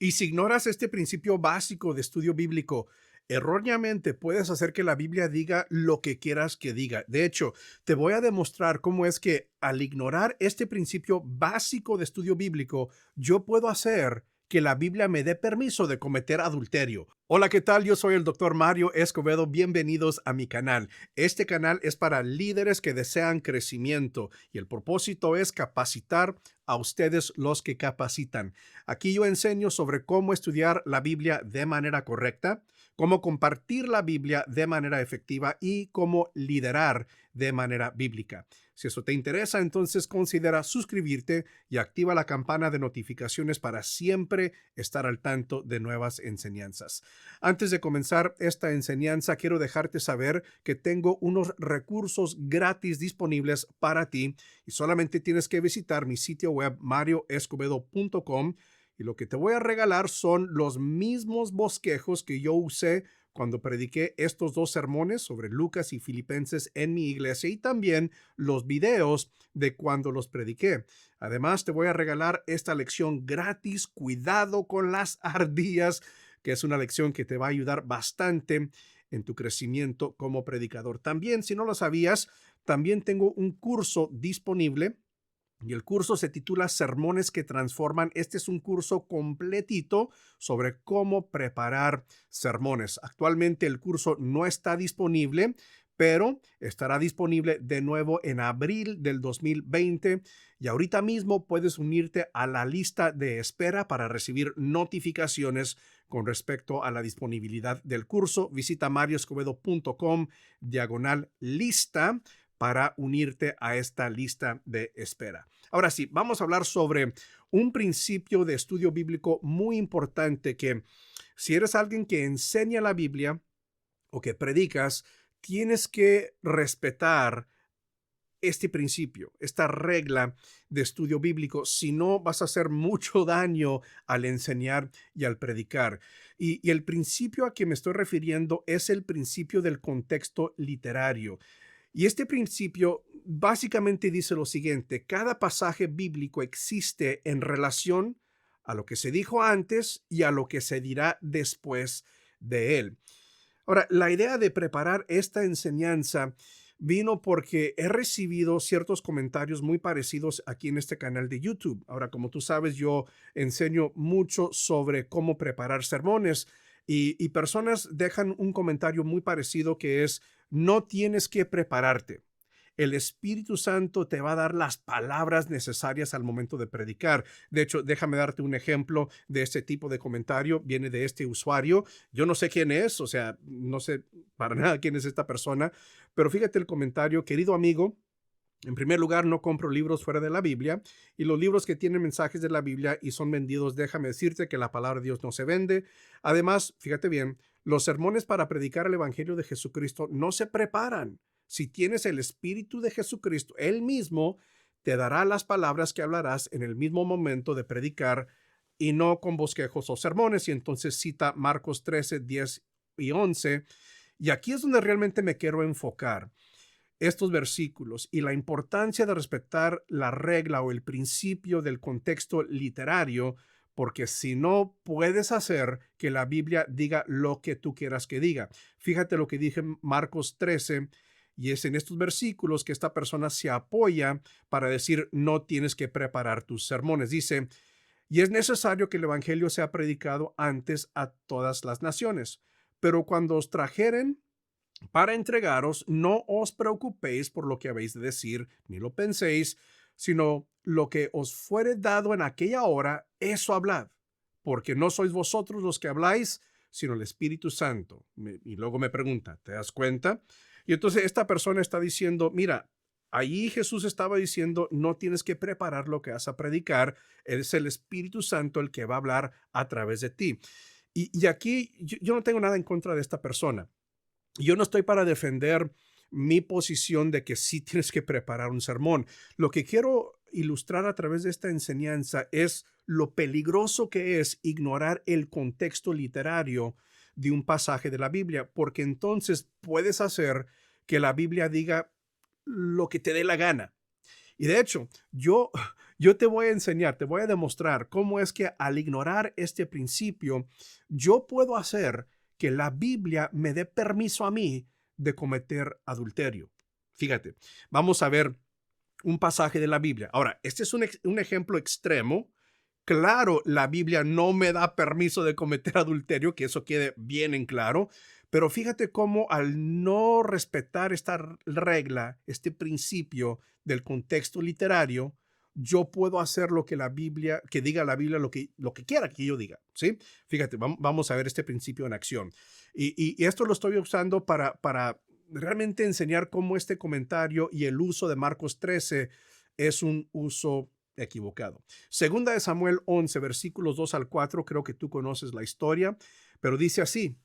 Y si ignoras este principio básico de estudio bíblico, erróneamente puedes hacer que la Biblia diga lo que quieras que diga. De hecho, te voy a demostrar cómo es que al ignorar este principio básico de estudio bíblico, yo puedo hacer que la Biblia me dé permiso de cometer adulterio. Hola, ¿qué tal? Yo soy el doctor Mario Escobedo. Bienvenidos a mi canal. Este canal es para líderes que desean crecimiento y el propósito es capacitar a ustedes los que capacitan. Aquí yo enseño sobre cómo estudiar la Biblia de manera correcta, cómo compartir la Biblia de manera efectiva y cómo liderar de manera bíblica. Si eso te interesa, entonces considera suscribirte y activa la campana de notificaciones para siempre estar al tanto de nuevas enseñanzas. Antes de comenzar esta enseñanza, quiero dejarte saber que tengo unos recursos gratis disponibles para ti y solamente tienes que visitar mi sitio web marioescobedo.com. Y lo que te voy a regalar son los mismos bosquejos que yo usé cuando prediqué estos dos sermones sobre Lucas y Filipenses en mi iglesia y también los videos de cuando los prediqué. Además, te voy a regalar esta lección gratis, Cuidado con las ardillas, que es una lección que te va a ayudar bastante en tu crecimiento como predicador. También, si no lo sabías, también tengo un curso disponible y el curso se titula Sermones que Transforman. Este es un curso completito sobre cómo preparar sermones. Actualmente el curso no está disponible, pero estará disponible de nuevo en abril del 2020. Y ahorita mismo puedes unirte a la lista de espera para recibir notificaciones con respecto a la disponibilidad del curso. Visita marioscobedo.com/lista para unirte a esta lista de espera. Ahora sí, vamos a hablar sobre un principio de estudio bíblico muy importante que si eres alguien que enseña la Biblia o que predicas, tienes que respetar este principio, esta regla de estudio bíblico, si no vas a hacer mucho daño al enseñar y al predicar. Y el principio a que me estoy refiriendo es el principio del contexto literario. Y este principio básicamente dice lo siguiente: cada pasaje bíblico existe en relación a lo que se dijo antes y a lo que se dirá después de él. Ahora, la idea de preparar esta enseñanza vino porque he recibido ciertos comentarios muy parecidos aquí en este canal de YouTube. Ahora, como tú sabes, yo enseño mucho sobre cómo preparar sermones y personas dejan un comentario muy parecido que es: no tienes que prepararte. El Espíritu Santo te va a dar las palabras necesarias al momento de predicar. De hecho, déjame darte un ejemplo de este tipo de comentario. Viene de este usuario. Yo no sé quién es, o sea, no sé para nada quién es esta persona, pero fíjate el comentario: querido amigo, en primer lugar, no compro libros fuera de la Biblia y los libros que tienen mensajes de la Biblia y son vendidos, déjame decirte que la palabra de Dios no se vende. Además, fíjate bien, los sermones para predicar el Evangelio de Jesucristo no se preparan. Si tienes el Espíritu de Jesucristo, Él mismo te dará las palabras que hablarás en el mismo momento de predicar y no con bosquejos o sermones. Y entonces cita Marcos 13, 10 y 11. Y aquí es donde realmente me quiero enfocar estos versículos y la importancia de respetar la regla o el principio del contexto literario, porque si no puedes hacer que la Biblia diga lo que tú quieras que diga. Fíjate lo que dije en Marcos 13, y es en estos versículos que esta persona se apoya para decir: no tienes que preparar tus sermones. Dice: y es necesario que el evangelio sea predicado antes a todas las naciones, pero cuando os trajeren para entregaros, no os preocupéis por lo que habéis de decir, ni lo penséis, sino lo que os fuere dado en aquella hora, eso hablad, porque no sois vosotros los que habláis, sino el Espíritu Santo. Y luego me pregunta: ¿te das cuenta? Y entonces esta persona está diciendo: mira, allí Jesús estaba diciendo, no tienes que preparar lo que vas a predicar, es el Espíritu Santo el que va a hablar a través de ti. Y aquí yo no tengo nada en contra de esta persona. Yo no estoy para defender mi posición de que sí tienes que preparar un sermón. Lo que quiero ilustrar a través de esta enseñanza es lo peligroso que es ignorar el contexto literario de un pasaje de la Biblia, porque entonces puedes hacer que la Biblia diga lo que te dé la gana. Y de hecho, Yo te voy a enseñar, te voy a demostrar cómo es que al ignorar este principio, yo puedo hacer que la Biblia me dé permiso a mí de cometer adulterio. Fíjate, vamos a ver un pasaje de la Biblia. Ahora, este es un ejemplo extremo. Claro, la Biblia no me da permiso de cometer adulterio, que eso quede bien en claro, pero fíjate cómo al no respetar esta regla, este principio del contexto literario, yo puedo hacer lo que la Biblia, que diga la Biblia lo que quiera que yo diga, ¿sí? Fíjate, vamos a ver este principio en acción. Y esto lo estoy usando para realmente enseñar cómo este comentario y el uso de Marcos 13 es un uso equivocado. Segunda de Samuel 11, versículos 2 al 4, creo que tú conoces la historia, pero dice así: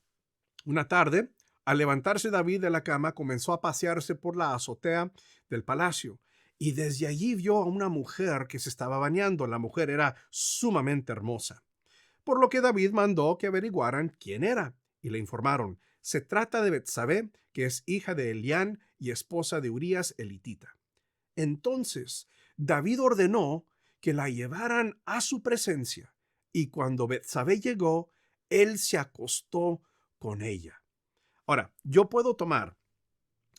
una tarde, al levantarse David de la cama, comenzó a pasearse por la azotea del palacio y desde allí vio a una mujer que se estaba bañando. La mujer era sumamente hermosa, por lo que David mandó que averiguaran quién era y le informaron: se trata de Betsabé, que es hija de Elián y esposa de Urías elitita. Entonces David ordenó que la llevaran a su presencia, y cuando Betsabé llegó, él se acostó con ella. Ahora, yo puedo tomar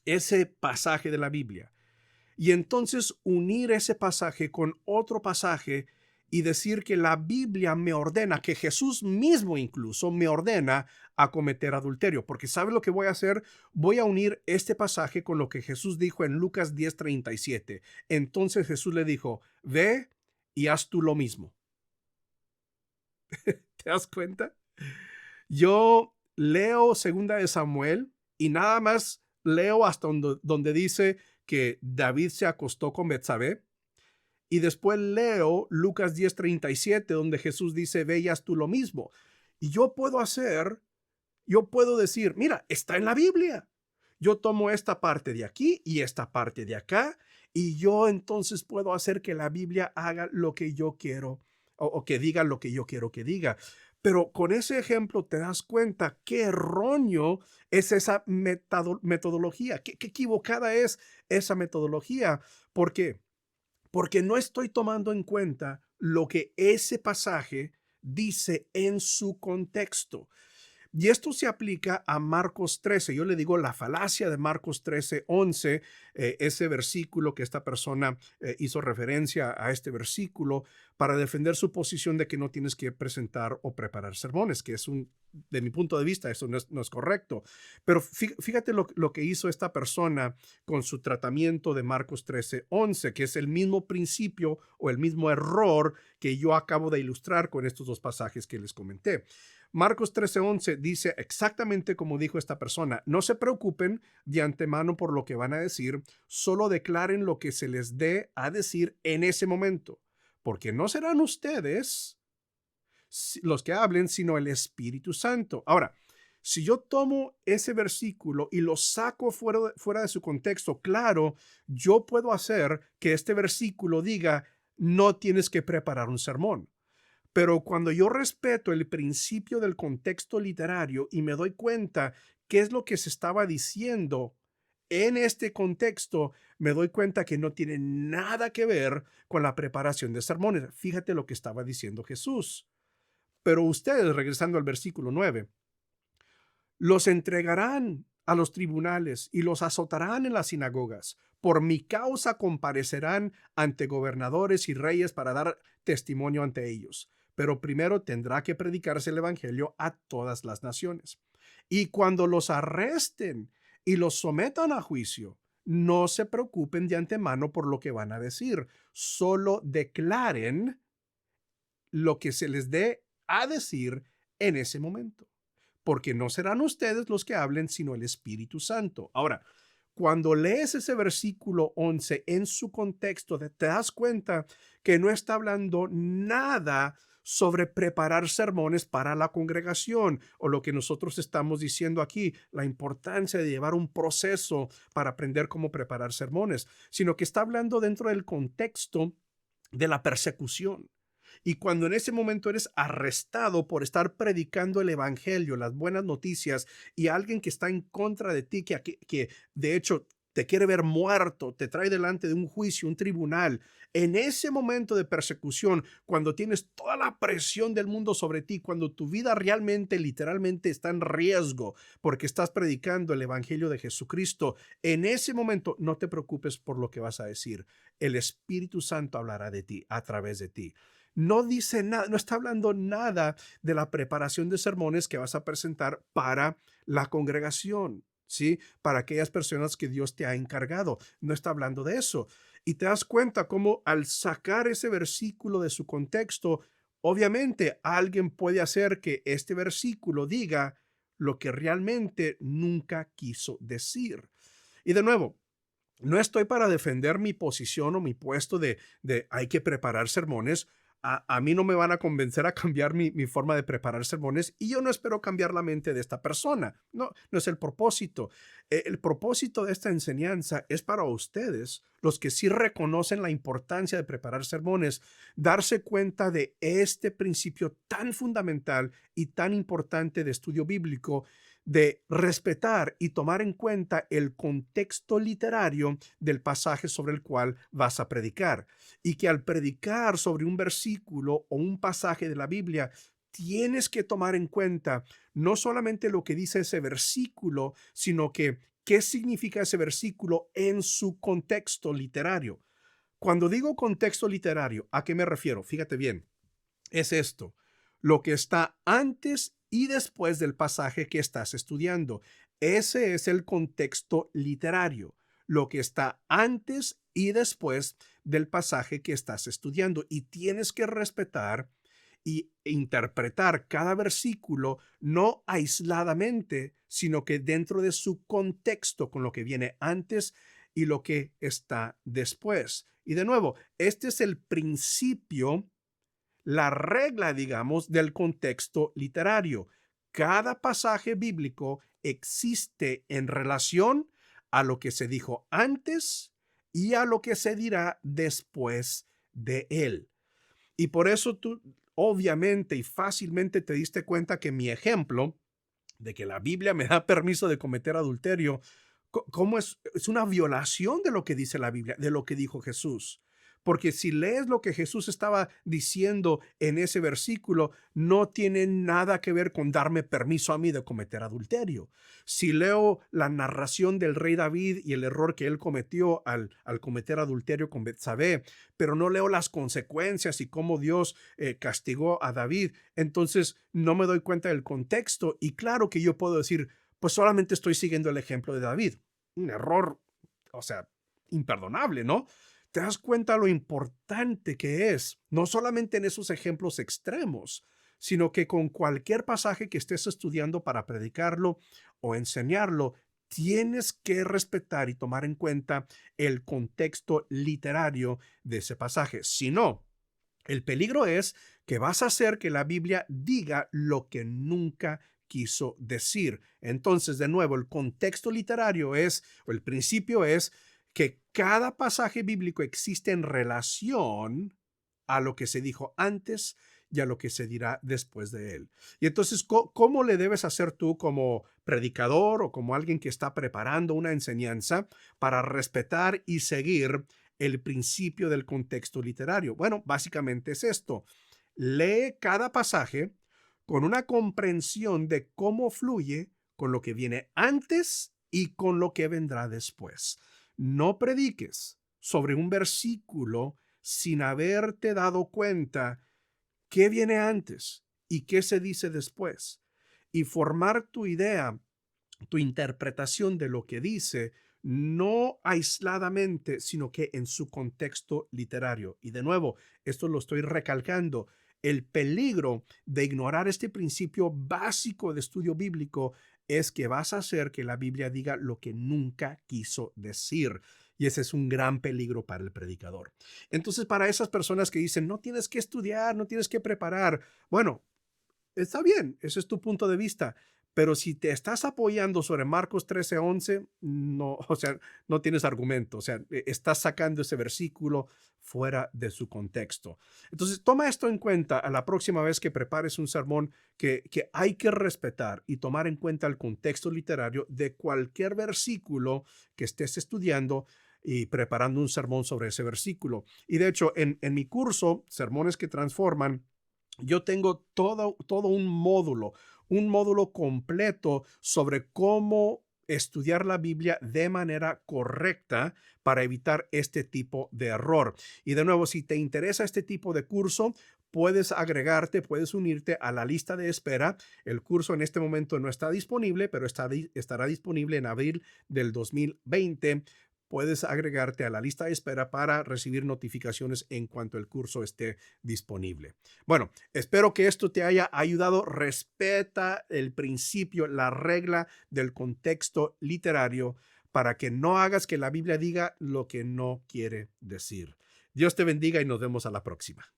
ese pasaje de la Biblia y entonces unir ese pasaje con otro pasaje y decir que la Biblia me ordena, que Jesús mismo incluso me ordena a cometer adulterio. Porque ¿sabe lo que voy a hacer? Voy a unir este pasaje con lo que Jesús dijo en Lucas 10:37. Entonces Jesús le dijo: ve y haz tú lo mismo. ¿Te das cuenta? Yo leo Segunda de Samuel y nada más leo hasta donde dice que David se acostó con Betsabé. Y después leo Lucas 10:37, donde Jesús dice: veías tú lo mismo. Y yo puedo decir: mira, está en la Biblia. Yo tomo esta parte de aquí y esta parte de acá, y yo entonces puedo hacer que la Biblia haga lo que yo quiero, o que diga lo que yo quiero que diga. Pero con ese ejemplo te das cuenta qué erróneo es esa metodología, qué equivocada es esa metodología. ¿Por qué? Porque no estoy tomando en cuenta lo que ese pasaje dice en su contexto. Y esto se aplica a Marcos 13. Yo le digo la falacia de Marcos 13:11, ese versículo que esta persona hizo referencia a este versículo para defender su posición de que no tienes que presentar o preparar sermones, que es de mi punto de vista, eso no es correcto. Pero fíjate lo que hizo esta persona con su tratamiento de Marcos 13:11, que es el mismo principio o el mismo error que yo acabo de ilustrar con estos dos pasajes que les comenté. Marcos 13:11 dice exactamente como dijo esta persona: no se preocupen de antemano por lo que van a decir, solo declaren lo que se les dé a decir en ese momento, porque no serán ustedes los que hablen, sino el Espíritu Santo. Ahora, si yo tomo ese versículo y lo saco fuera de su contexto, claro, yo puedo hacer que este versículo diga: no tienes que preparar un sermón. Pero cuando yo respeto el principio del contexto literario y me doy cuenta qué es lo que se estaba diciendo en este contexto, me doy cuenta que no tiene nada que ver con la preparación de sermones. Fíjate lo que estaba diciendo Jesús. Pero ustedes, regresando al versículo 9, los entregarán a los tribunales y los azotarán en las sinagogas. Por mi causa comparecerán ante gobernadores y reyes para dar testimonio ante ellos. Pero primero tendrá que predicarse el evangelio a todas las naciones. Y cuando los arresten y los sometan a juicio, no se preocupen de antemano por lo que van a decir. Solo declaren lo que se les dé a decir en ese momento, porque no serán ustedes los que hablen, sino el Espíritu Santo. Ahora, cuando lees ese versículo 11 en su contexto, te das cuenta que no está hablando nada sobre preparar sermones para la congregación, o lo que nosotros estamos diciendo aquí, la importancia de llevar un proceso para aprender cómo preparar sermones, sino que está hablando dentro del contexto de la persecución. Y cuando en ese momento eres arrestado por estar predicando el evangelio, las buenas noticias, y alguien que está en contra de ti, que de hecho te quiere ver muerto, te trae delante de un juicio, un tribunal. En ese momento de persecución, cuando tienes toda la presión del mundo sobre ti, cuando tu vida realmente, literalmente está en riesgo porque estás predicando el evangelio de Jesucristo, en ese momento no te preocupes por lo que vas a decir. El Espíritu Santo hablará de ti, a través de ti. No dice nada, no está hablando nada de la preparación de sermones que vas a presentar para la congregación, ¿sí? Para aquellas personas que Dios te ha encargado. No está hablando de eso. Y te das cuenta cómo al sacar ese versículo de su contexto, obviamente alguien puede hacer que este versículo diga lo que realmente nunca quiso decir. Y de nuevo, no estoy para defender mi posición o mi puesto de hay que preparar sermones. A mí no me van a convencer a cambiar mi forma de preparar sermones y yo no espero cambiar la mente de esta persona. No, no es el propósito. El propósito de esta enseñanza es para ustedes, los que sí reconocen la importancia de preparar sermones, darse cuenta de este principio tan fundamental y tan importante de estudio bíblico, de respetar y tomar en cuenta el contexto literario del pasaje sobre el cual vas a predicar. Y que al predicar sobre un versículo o un pasaje de la Biblia, tienes que tomar en cuenta no solamente lo que dice ese versículo, sino que qué significa ese versículo en su contexto literario. Cuando digo contexto literario, ¿a qué me refiero? Fíjate bien, es esto, lo que está antes y después del pasaje que estás estudiando. Ese es el contexto literario, lo que está antes y después del pasaje que estás estudiando. Y tienes que respetar y interpretar cada versículo no aisladamente, sino que dentro de su contexto con lo que viene antes y lo que está después. Y de nuevo, este es el principio, la regla, digamos, del contexto literario. Cada pasaje bíblico existe en relación a lo que se dijo antes y a lo que se dirá después de él. Y por eso tú obviamente y fácilmente te diste cuenta que mi ejemplo de que la Biblia me da permiso de cometer adulterio, ¿cómo es una violación de lo que dice la Biblia, de lo que dijo Jesús? Porque si lees lo que Jesús estaba diciendo en ese versículo, no tiene nada que ver con darme permiso a mí de cometer adulterio. Si leo la narración del rey David y el error que él cometió al cometer adulterio con Betsabé, pero no leo las consecuencias y cómo Dios castigó a David, entonces no me doy cuenta del contexto. Y claro que yo puedo decir, pues solamente estoy siguiendo el ejemplo de David. Un error, o sea, imperdonable, ¿no? Te das cuenta lo importante que es, no solamente en esos ejemplos extremos, sino que con cualquier pasaje que estés estudiando para predicarlo o enseñarlo, tienes que respetar y tomar en cuenta el contexto literario de ese pasaje. Si no, el peligro es que vas a hacer que la Biblia diga lo que nunca quiso decir. Entonces, de nuevo, el contexto literario es, o el principio es, que cada pasaje bíblico existe en relación a lo que se dijo antes y a lo que se dirá después de él. Y entonces, ¿cómo le debes hacer tú como predicador o como alguien que está preparando una enseñanza para respetar y seguir el principio del contexto literario? Bueno, básicamente es esto. Lee cada pasaje con una comprensión de cómo fluye con lo que viene antes y con lo que vendrá después. No prediques sobre un versículo sin haberte dado cuenta qué viene antes y qué se dice después. Y formar tu idea, tu interpretación de lo que dice, no aisladamente, sino que en su contexto literario. Y de nuevo, esto lo estoy recalcando. El peligro de ignorar este principio básico de estudio bíblico es que vas a hacer que la Biblia diga lo que nunca quiso decir. Y ese es un gran peligro para el predicador. Entonces, para esas personas que dicen, no tienes que estudiar, no tienes que preparar, bueno, está bien, ese es tu punto de vista, Pero si te estás apoyando sobre Marcos 13:11, no, o sea, no tienes argumento, o sea, estás sacando ese versículo fuera de su contexto. Entonces, toma esto en cuenta a la próxima vez que prepares un sermón, que hay que respetar y tomar en cuenta el contexto literario de cualquier versículo que estés estudiando y preparando un sermón sobre ese versículo. Y de hecho, en mi curso, Sermones que Transforman, yo tengo todo un módulo completo sobre cómo estudiar la Biblia de manera correcta para evitar este tipo de error. Y de nuevo, si te interesa este tipo de curso, puedes agregarte, puedes unirte a la lista de espera. El curso en este momento no está disponible, pero estará disponible en abril del 2020. Puedes agregarte a la lista de espera para recibir notificaciones en cuanto el curso esté disponible. Bueno, espero que esto te haya ayudado. Respeta el principio, la regla del contexto literario para que no hagas que la Biblia diga lo que no quiere decir. Dios te bendiga y nos vemos a la próxima.